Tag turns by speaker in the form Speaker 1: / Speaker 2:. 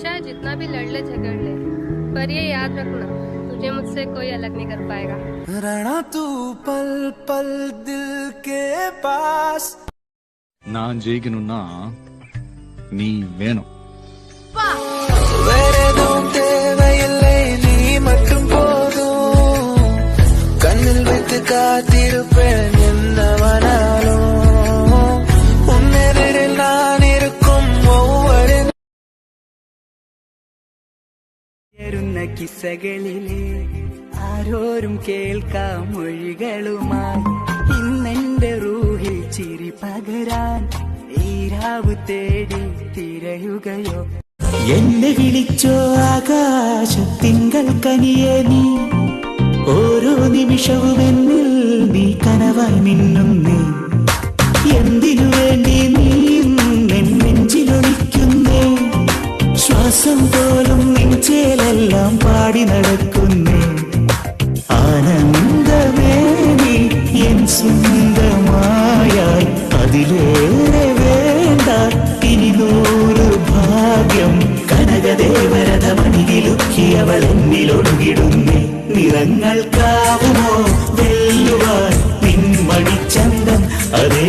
Speaker 1: चाहे जितना भी लड़ ले झगड़ ले, पर ये याद रखना, तुझे मुझसे कोई अलग नहीं कर पाएगा।
Speaker 2: रहना तू पल पल दिल के पास
Speaker 3: நான் ஜெயிக்கணும்னா நீ வேணும்.
Speaker 2: வேற எதுவும் தேவையில்லை, நீ மட்டும் போதும். கண்ணில் வைத்து காத்திருப்பேன் என்னவனாலும். உன்னெதிரில் நான் இருக்கும் ஒவ்வொரு
Speaker 4: കിസ്സകളിലെ ആരോരും കേൾക്കാം മൊഴികളുമായി ഇന്നെന്റെ റൂഹിൽ ചിരി പകരാൻ ഈരാവ് തേടി തിരയുകയോ. എന്നെ വിളിച്ചോ ആകാശത്തിങ്കൾ കനിയേ നീ, ഓരോ നിമിഷവും എന്നിൽ നീ കനവായി മിന്നുന്നേ. എന്തിനു വേണ്ടി നീ നെഞ്ചിലൊളിക്കുന്നേ, ശ്വാസം പോലും നെഞ്ചേലെല്ലാം പാടി നടക്കുന്നേ. ആനന്ദമേ നീ എൻ സ്വന്തമായാൽ അതിലേറെ വേണ്ട ഇനി നൂറ് ഭാഗ്യം. കനകദേവരഥമണിയിലുക്കിയവൾ എന്നിലൊഴുകിടുന്നേ. നിറങ്ങൾക്കാവുമോ വെല്ലുവാൻ നിൻമണിച്ചന്തം അതേ